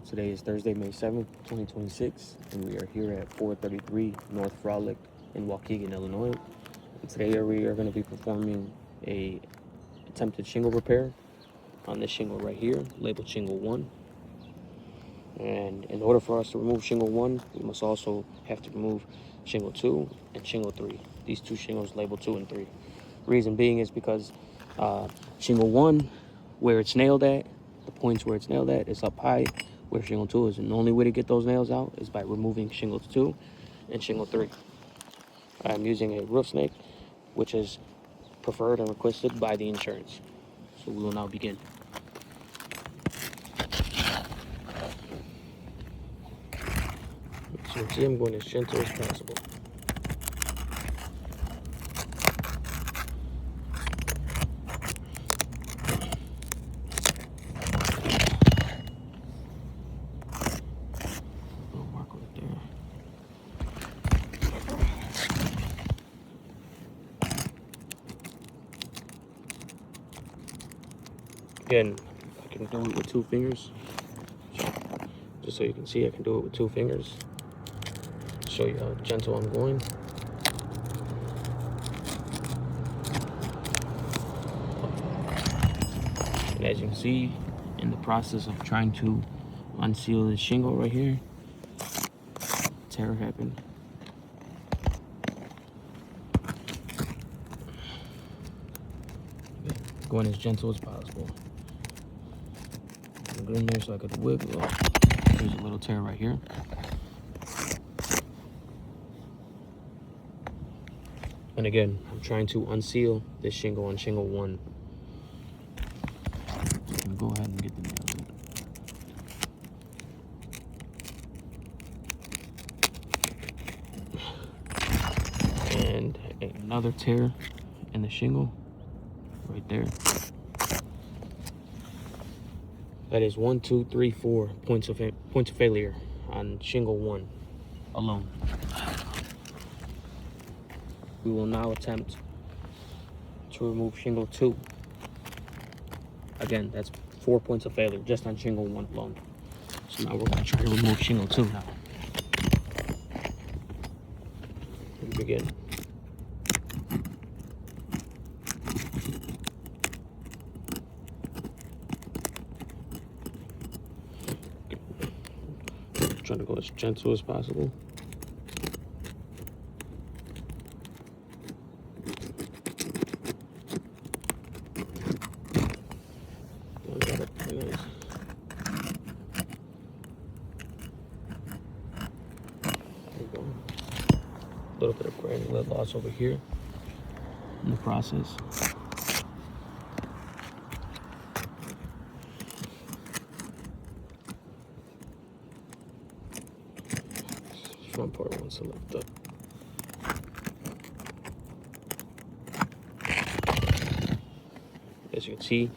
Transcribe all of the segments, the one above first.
Today is Thursday, May 7th, 2026, and we are here at 433 North Frolic in Waukegan, Illinois. And today we are going to be performing a attempted shingle repair on this shingle right here, labeled Shingle 1. And in order for us to remove Shingle 1, we must also have to remove Shingle 2 and Shingle 3. These two shingles labeled 2 and 3. Reason being is because Shingle 1, where it's nailed at, the points where it's nailed at is up high where Shingle 2 is. And the only way to get those nails out is by removing Shingle 2 and Shingle 3. I'm using a roof snake, which is preferred and requested by the insurance. So we will now begin. So you can see I'm going as gentle as possible. Mark right there. Again, I can do it with 2 fingers. Just so you can see, I can do it with 2 fingers. Show you how gentle I'm going. And as you can see, in the process of trying to unseal the shingle right here, tear happened. Going as gentle as possible. Go in there so I could wiggle. There's a little tear right here. And again, I'm trying to unseal this shingle on Shingle 1. I'm gonna go ahead and get the nails in. And another tear in the shingle right there. That is 1, 2, 3, 4 points of failure on Shingle 1 alone. We will now attempt to remove Shingle 2. Again, that's 4 points of failure just on Shingle 1 alone. So now we're going to try to remove Shingle 2 now. And begin. Trying to go as gentle as possible. A little bit of granular loss over here in the process. Front part wants to lift up. As you can see,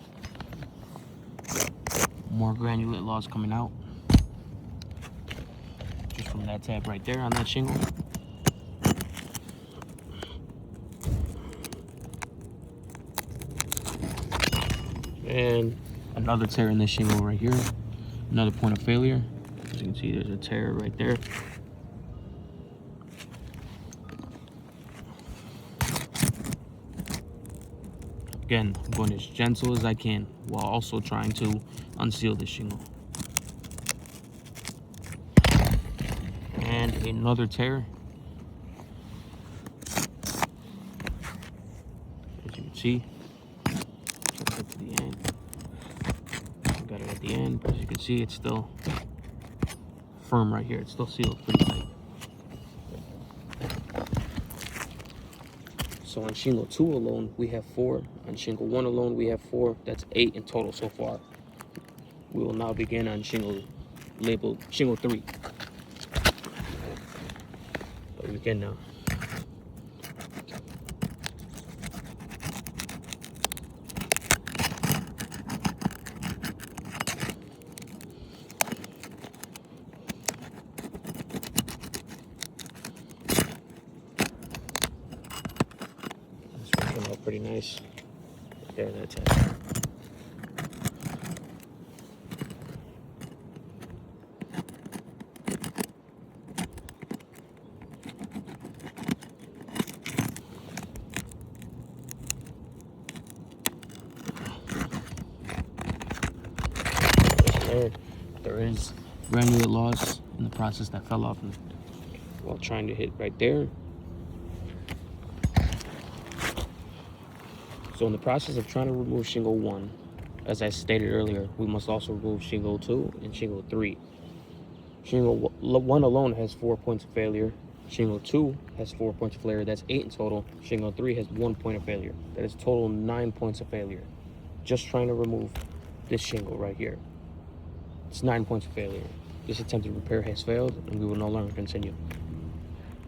more granulate loss coming out just from that tab right there on that shingle. And another tear in this shingle right here. Another point of failure. As you can see, there's a tear right there. Again, I'm going as gentle as I can while also trying to unseal this shingle. And another tear. As you can see, get to the end. Got it at the end, but as you can see, it's still firm right here. It's still sealed pretty tight. So on Shingle 2 alone, we have 4. On Shingle 1 alone, we have 4. That's 8 in total so far. We will now begin on shingle labeled Shingle 3. But we begin now. It's working out pretty nice. There, that's it. there. There is granulate loss in the process that fell off while trying to hit right there. So in the process of trying to remove shingle 1, as I stated earlier, we must also remove shingle 2 and shingle 3. Shingle 1 alone has 4 points of failure. Shingle 2 has 4 points of failure. That's 8 in total. Shingle 3 has 1 point of failure. That is total 9 points of failure. Just trying to remove this shingle right here. It's 9 points of failure. This attempted repair has failed, and we will no longer continue.